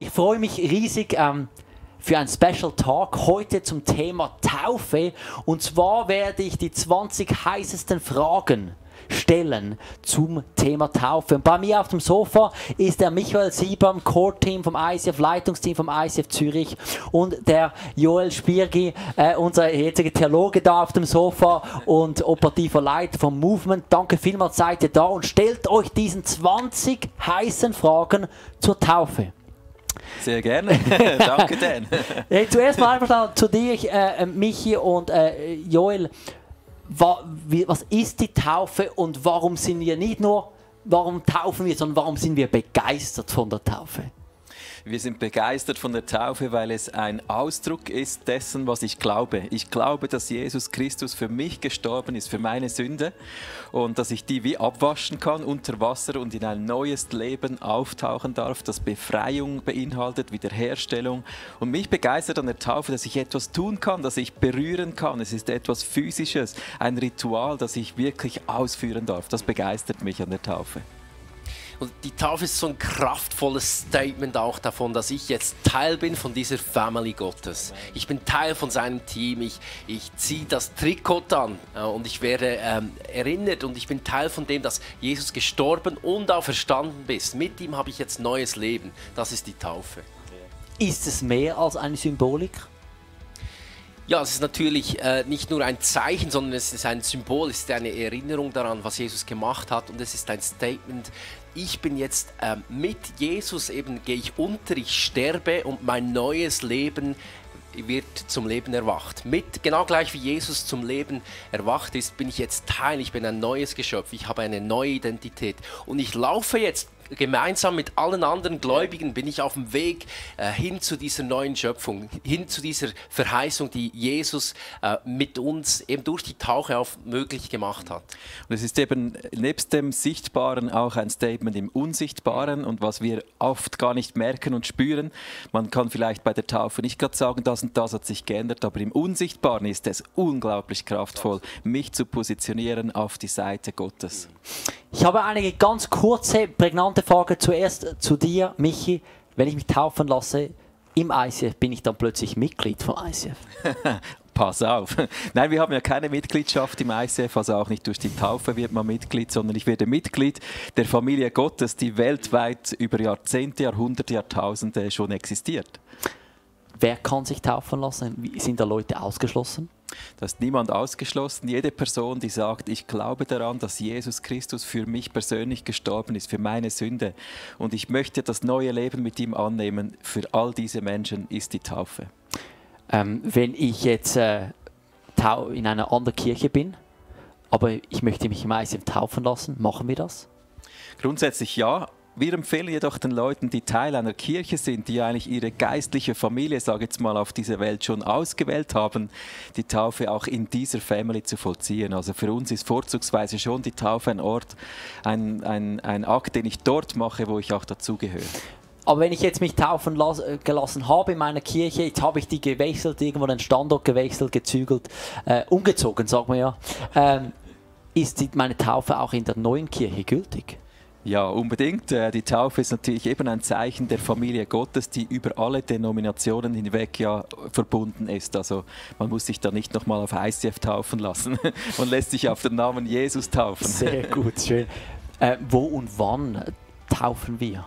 Ich freue mich riesig für einen Special Talk heute zum Thema Taufe. Und zwar werde ich die 20 heißesten Fragen stellen zum Thema Taufe. Und bei mir auf dem Sofa ist der Michael Sieber, Core-Team vom ICF, Leitungsteam vom ICF Zürich, und der Joel Spiergi, unser jetziger Theologe, da auf dem Sofa und operativer Leiter vom Movement. Danke vielmals, seid ihr da und stellt euch diesen 20 heißen Fragen zur Taufe. Sehr gerne. Danke, Dan. Zuerst mal einfach zu dir, Michi und Joel. Was ist die Taufe und warum sind wir nicht nur, warum taufen wir, sondern warum sind wir begeistert von der Taufe? Wir sind begeistert von der Taufe, weil es ein Ausdruck ist dessen, was ich glaube. Ich glaube, dass Jesus Christus für mich gestorben ist, für meine Sünde, und dass ich die wie abwaschen kann unter Wasser und in ein neues Leben auftauchen darf, das Befreiung beinhaltet, Wiederherstellung. Und mich begeistert an der Taufe, dass ich etwas tun kann, dass ich berühren kann. Es ist etwas Physisches, ein Ritual, das ich wirklich ausführen darf. Das begeistert mich an der Taufe. Und die Taufe ist so ein kraftvolles Statement auch davon, dass ich jetzt Teil bin von dieser Family Gottes. Ich bin Teil von seinem Team, ich ziehe das Trikot an und ich werde erinnert und ich bin Teil von dem, dass Jesus gestorben und auferstanden ist. Mit ihm habe ich jetzt neues Leben. Das ist die Taufe. Ist es mehr als eine Symbolik? Ja, es ist natürlich nicht nur ein Zeichen, sondern es ist ein Symbol, es ist eine Erinnerung daran, was Jesus gemacht hat, und es ist ein Statement. Ich bin jetzt mit Jesus, eben gehe ich unter, ich sterbe und mein neues Leben wird zum Leben erwacht. Genau gleich wie Jesus zum Leben erwacht ist, bin ich jetzt Teil, ich bin ein neues Geschöpf, ich habe eine neue Identität und ich laufe jetzt gemeinsam mit allen anderen Gläubigen, bin ich auf dem Weg hin zu dieser neuen Schöpfung, hin zu dieser Verheißung, die Jesus mit uns eben durch die Taufe auch möglich gemacht hat. Und es ist eben nebst dem Sichtbaren auch ein Statement im Unsichtbaren, und was wir oft gar nicht merken und spüren. Man kann vielleicht bei der Taufe nicht gerade sagen, das und das hat sich geändert, aber im Unsichtbaren ist es unglaublich kraftvoll, mich zu positionieren auf die Seite Gottes. Ich habe einige ganz kurze, prägnante Fragen. Zuerst zu dir, Michi. Wenn ich mich taufen lasse im ICF, bin ich dann plötzlich Mitglied vom ICF? Pass auf. Nein, wir haben ja keine Mitgliedschaft im ICF, also auch nicht durch die Taufe wird man Mitglied, sondern ich werde Mitglied der Familie Gottes, die weltweit über Jahrzehnte, Jahrhunderte, Jahrtausende schon existiert. Wer kann sich taufen lassen? Sind da Leute ausgeschlossen? Da ist niemand ausgeschlossen. Jede Person, die sagt, ich glaube daran, dass Jesus Christus für mich persönlich gestorben ist, für meine Sünde, und ich möchte das neue Leben mit ihm annehmen, für all diese Menschen ist die Taufe. Wenn ich jetzt in einer anderen Kirche bin, aber ich möchte mich im ICF taufen lassen, machen wir das? Grundsätzlich ja. Wir empfehlen jedoch den Leuten, die Teil einer Kirche sind, die eigentlich ihre geistliche Familie, sage ich jetzt mal, auf dieser Welt schon ausgewählt haben, die Taufe auch in dieser Family zu vollziehen. Also für uns ist vorzugsweise schon die Taufe ein Ort, ein Akt, den ich dort mache, wo ich auch dazugehöre. Aber wenn ich jetzt mich taufen gelassen habe in meiner Kirche, jetzt habe ich die gewechselt, irgendwo den Standort gewechselt, gezügelt, umgezogen, sagen wir ja, ist meine Taufe auch in der neuen Kirche gültig? Ja, unbedingt. Die Taufe ist natürlich eben ein Zeichen der Familie Gottes, die über alle Denominationen hinweg ja verbunden ist. Also man muss sich da nicht nochmal auf ICF taufen lassen. Man lässt sich auf den Namen Jesus taufen. Sehr gut, schön. Wo und wann taufen wir?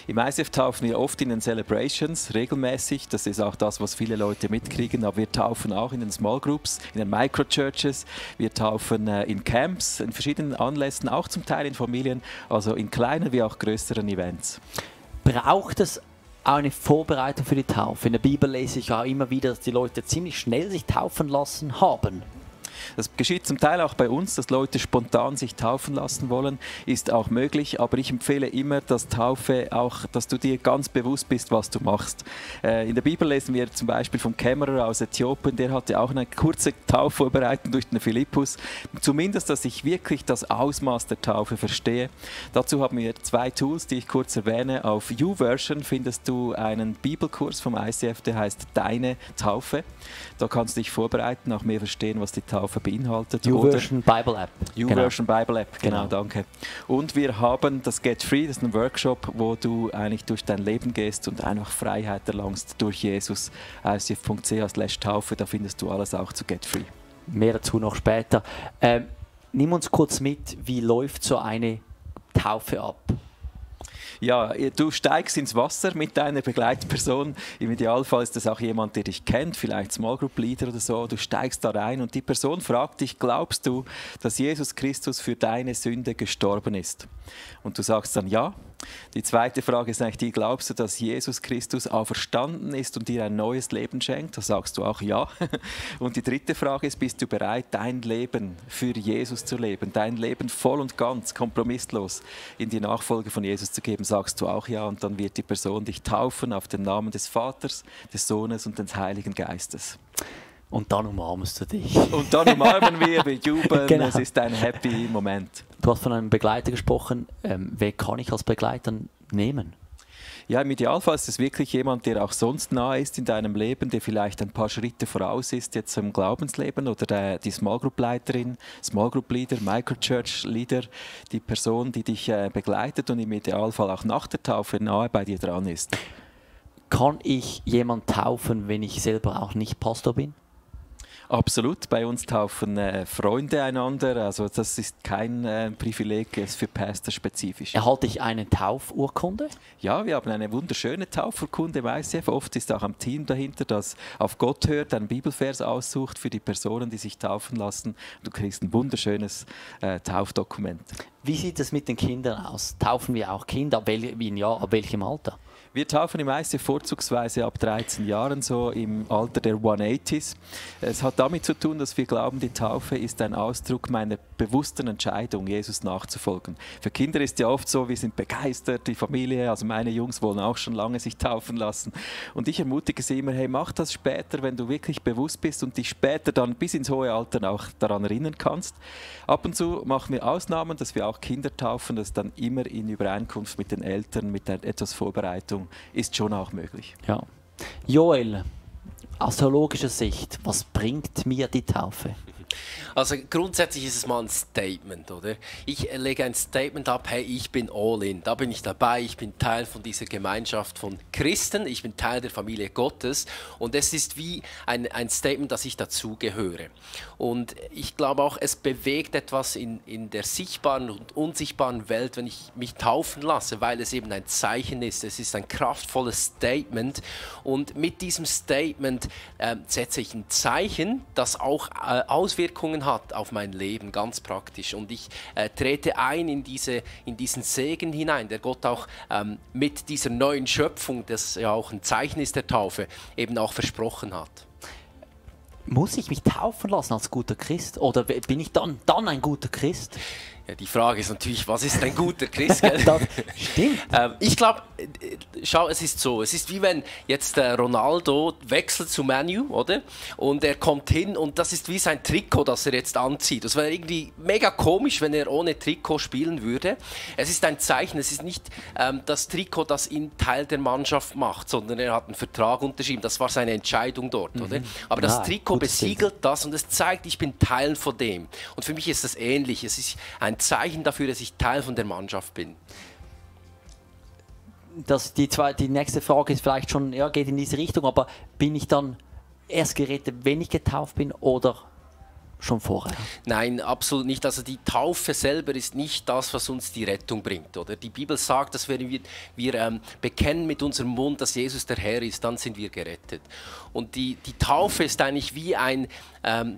Im ICF taufen wir oft in den Celebrations, regelmäßig. Das ist auch das, was viele Leute mitkriegen. Aber wir taufen auch in den Small Groups, in den Microchurches. Wir taufen in Camps, in verschiedenen Anlässen, auch zum Teil in Familien, also in kleinen wie auch größeren Events. Braucht es auch eine Vorbereitung für die Taufe? In der Bibel lese ich ja immer wieder, dass die Leute ziemlich schnell sich taufen lassen haben. Das geschieht zum Teil auch bei uns, dass Leute spontan sich taufen lassen wollen, ist auch möglich, aber ich empfehle immer, dass Taufe auch, dass du dir ganz bewusst bist, was du machst. In der Bibel lesen wir zum Beispiel vom Kämmerer aus Äthiopien, der hatte auch eine kurze Taufvorbereitung durch den Philippus, zumindest, dass ich wirklich das Ausmaß der Taufe verstehe. Dazu haben wir 2 Tools, die ich kurz erwähne. Auf YouVersion findest du einen Bibelkurs vom ICF, der heißt Deine Taufe. Da kannst du dich vorbereiten, auch mehr verstehen, was die Taufe Taufe beinhaltet. YouVersion Bible App. YouVersion Bible App, genau, Genau. danke. Und wir haben das Get Free, das ist ein Workshop, wo du eigentlich durch dein Leben gehst und einfach Freiheit erlangst durch Jesus. icf.ch/Taufe, da findest du alles auch zu Get Free. Mehr dazu noch später. Nimm uns kurz mit, wie läuft so eine Taufe ab? Ja, du steigst ins Wasser mit deiner Begleitperson. Im Idealfall ist das auch jemand, der dich kennt, vielleicht Small Group Leader oder so. Du steigst da rein und die Person fragt dich, glaubst du, dass Jesus Christus für deine Sünde gestorben ist? Und du sagst dann ja. Die zweite Frage ist eigentlich die, glaubst du, dass Jesus Christus auferstanden ist und dir ein neues Leben schenkt? Da sagst du auch ja. Und die dritte Frage ist, bist du bereit, dein Leben für Jesus zu leben, dein Leben voll und ganz, kompromisslos in die Nachfolge von Jesus zu geben? Sagst du auch ja. Und dann wird die Person dich taufen auf den Namen des Vaters, des Sohnes und des Heiligen Geistes. Und dann umarmst du dich. Und dann umarmen wir jubeln, Genau. Es ist ein happy Moment. Du hast von einem Begleiter gesprochen. Wen kann ich als Begleiter nehmen? Ja, im Idealfall ist es wirklich jemand, der auch sonst nahe ist in deinem Leben, der vielleicht ein paar Schritte voraus ist jetzt im Glaubensleben oder die Small Group Leiterin, Small Group Leader, Microchurch Leader, die Person, die dich begleitet und im Idealfall auch nach der Taufe nahe bei dir dran ist. Kann ich jemanden taufen, wenn ich selber auch nicht Pastor bin? Absolut, bei uns taufen Freunde einander, also das ist kein Privileg, es ist für Pastor spezifisch. Erhalte ich eine Taufurkunde? Ja, wir haben eine wunderschöne Taufurkunde im ICF. Oft ist auch ein Team dahinter, das auf Gott hört, einen Bibelvers aussucht für die Personen, die sich taufen lassen. Du kriegst ein wunderschönes Taufdokument. Wie sieht es mit den Kindern aus? Taufen wir auch Kinder? Ab welchem Alter? Wir taufen im ICF vorzugsweise ab 13 Jahren, so im Alter der 180s. Es hat damit zu tun, dass wir glauben, die Taufe ist ein Ausdruck meiner bewussten Entscheidung, Jesus nachzufolgen. Für Kinder ist ja oft so, wir sind begeistert, die Familie, also meine Jungs wollen auch schon lange sich taufen lassen. Und ich ermutige sie immer, hey, mach das später, wenn du wirklich bewusst bist und dich später dann bis ins hohe Alter auch daran erinnern kannst. Ab und zu machen wir Ausnahmen, dass wir auch Kinder taufen, das ist dann immer in Übereinkunft mit den Eltern, mit etwas Vorbereitung, ist schon auch möglich. Ja. Joel, aus theologischer Sicht, was bringt mir die Taufe? Also grundsätzlich ist es mal ein Statement, oder? Ich lege ein Statement ab, hey, ich bin all in, da bin ich dabei, ich bin Teil von dieser Gemeinschaft von Christen, ich bin Teil der Familie Gottes und es ist wie ein Statement, dass ich dazugehöre. Und ich glaube auch, es bewegt etwas in der sichtbaren und unsichtbaren Welt, wenn ich mich taufen lasse, weil es eben ein Zeichen ist, es ist ein kraftvolles Statement und mit diesem Statement setze ich ein Zeichen, das auch Auswirkungen hat auf mein Leben, ganz praktisch. Und ich trete ein in diesen Segen hinein, der Gott auch mit dieser neuen Schöpfung, das ja auch ein Zeichen ist der Taufe, eben auch versprochen hat. Muss ich mich taufen lassen als guter Christ? Oder bin ich dann ein guter Christ? Ja, die Frage ist natürlich, was ist ein guter Christ? Gell? Das stimmt. Ich glaube, schau, es ist so, es ist wie wenn jetzt Ronaldo wechselt zu Man U, oder? Und er kommt hin und das ist wie sein Trikot, das er jetzt anzieht. Das wäre irgendwie mega komisch, wenn er ohne Trikot spielen würde. Es ist ein Zeichen, es ist nicht das Trikot, das ihn Teil der Mannschaft macht, sondern er hat einen Vertrag unterschrieben. Das war seine Entscheidung dort, oder? Aber das Trikot besiegelt das und es zeigt, ich bin Teil von dem. Und für mich ist das ähnlich. Es ist ein Zeichen dafür, dass ich Teil von der Mannschaft bin. Die nächste Frage ist vielleicht schon, ja, geht in diese Richtung, aber bin ich dann erst gerettet, wenn ich getauft bin oder schon vorher? Nein, absolut nicht. Also die Taufe selber ist nicht das, was uns die Rettung bringt. Oder? Die Bibel sagt, dass wenn wir bekennen mit unserem Mund, dass Jesus der Herr ist, dann sind wir gerettet. Und die Taufe ist eigentlich wie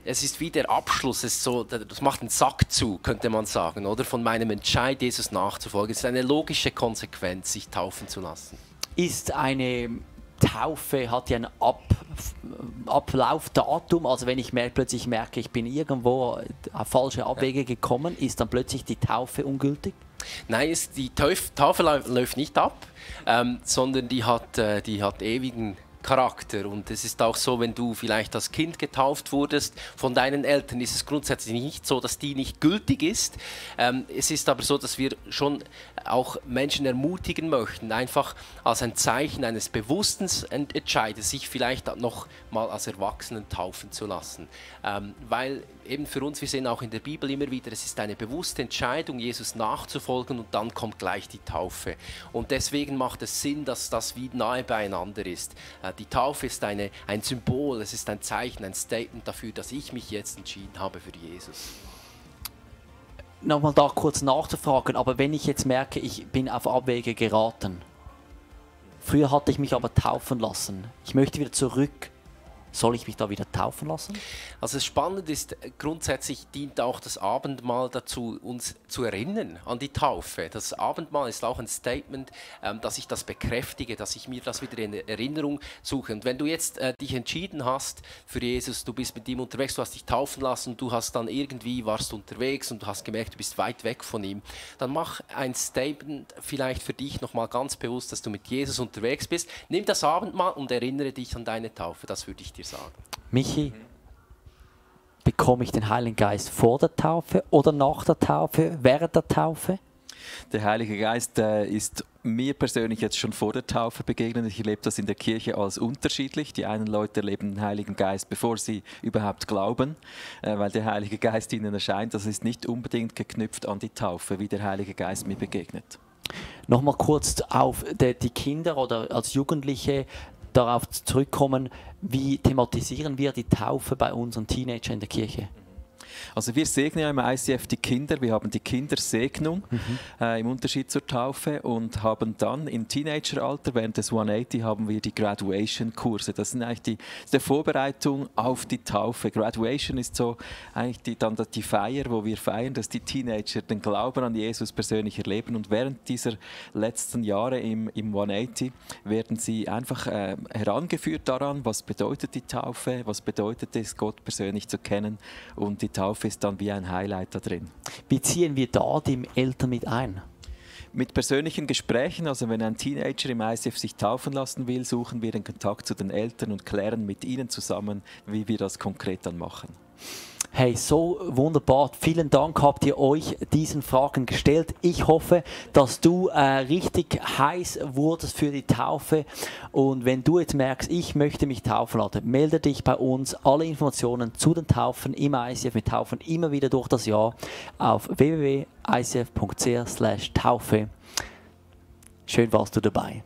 es ist wie der Abschluss, das macht einen Sack zu, könnte man sagen, oder? Von meinem Entscheid, Jesus nachzufolgen. Es ist eine logische Konsequenz, sich taufen zu lassen. Ist eine Taufe, hat ja ein Ablaufdatum, also wenn ich plötzlich merke, ich bin irgendwo auf falsche Abwege gekommen, ist dann plötzlich die Taufe ungültig? Nein, die Taufe läuft nicht ab, sondern die hat ewigen Charakter. Und es ist auch so, wenn du vielleicht als Kind getauft wurdest von deinen Eltern, ist es grundsätzlich nicht so, dass die nicht gültig ist. Es ist aber so, dass wir schon auch Menschen ermutigen möchten, einfach als ein Zeichen eines bewussten Entscheides, sich vielleicht noch mal als Erwachsenen taufen zu lassen. Weil eben für uns, wir sehen auch in der Bibel immer wieder, es ist eine bewusste Entscheidung, Jesus nachzufolgen, und dann kommt gleich die Taufe. Und deswegen macht es Sinn, dass das wie nahe beieinander ist. Die Taufe ist ein Symbol, es ist ein Zeichen, ein Statement dafür, dass ich mich jetzt entschieden habe für Jesus. Nochmal da kurz nachzufragen, aber wenn ich jetzt merke, ich bin auf Abwege geraten, früher hatte ich mich aber taufen lassen, ich möchte wieder zurück, soll ich mich da wieder taufen lassen? Also das Spannende ist, grundsätzlich dient auch das Abendmahl dazu, uns zu erinnern an die Taufe. Das Abendmahl ist auch ein Statement, dass ich das bekräftige, dass ich mir das wieder in Erinnerung suche. Und wenn du jetzt dich entschieden hast für Jesus, du bist mit ihm unterwegs, du hast dich taufen lassen, du hast dann warst unterwegs und du hast gemerkt, du bist weit weg von ihm, dann mach ein Statement vielleicht für dich nochmal ganz bewusst, dass du mit Jesus unterwegs bist. Nimm das Abendmahl und erinnere dich an deine Taufe, das würde ich dir sagen. Michi, bekomme ich den Heiligen Geist vor der Taufe oder nach der Taufe, während der Taufe? Der Heilige Geist ist mir persönlich jetzt schon vor der Taufe begegnet. Ich erlebe das in der Kirche als unterschiedlich. Die einen Leute erleben den Heiligen Geist, bevor sie überhaupt glauben, weil der Heilige Geist ihnen erscheint. Das ist nicht unbedingt geknüpft an die Taufe, wie der Heilige Geist mir begegnet. Nochmal kurz auf die Kinder oder als Jugendliche darauf zurückkommen, wie thematisieren wir die Taufe bei unseren Teenagern in der Kirche? Also wir segnen ja im ICF die Kinder, wir haben die Kindersegnung im Unterschied zur Taufe und haben dann im Teenageralter, während des 180 haben wir die Graduation-Kurse. Das sind eigentlich die Vorbereitung auf die Taufe. Graduation ist so eigentlich dann die Feier, wo wir feiern, dass die Teenager den Glauben an Jesus persönlich erleben, und während dieser letzten Jahre im 180 werden sie einfach herangeführt daran, was bedeutet die Taufe, was bedeutet es, Gott persönlich zu kennen, und die Taufe ist dann wie ein Highlight da drin. Wie ziehen wir da die Eltern mit ein? Mit persönlichen Gesprächen, also wenn ein Teenager im ICF sich taufen lassen will, suchen wir den Kontakt zu den Eltern und klären mit ihnen zusammen, wie wir das konkret dann machen. Hey, so wunderbar. Vielen Dank, habt ihr euch diesen Fragen gestellt. Ich hoffe, dass du richtig heiß wurdest für die Taufe. Und wenn du jetzt merkst, ich möchte mich taufen lassen, melde dich bei uns. Alle Informationen zu den Taufen im ICF, mit Taufen immer wieder durch das Jahr, auf www.icf.ch/Taufe. Schön warst du dabei.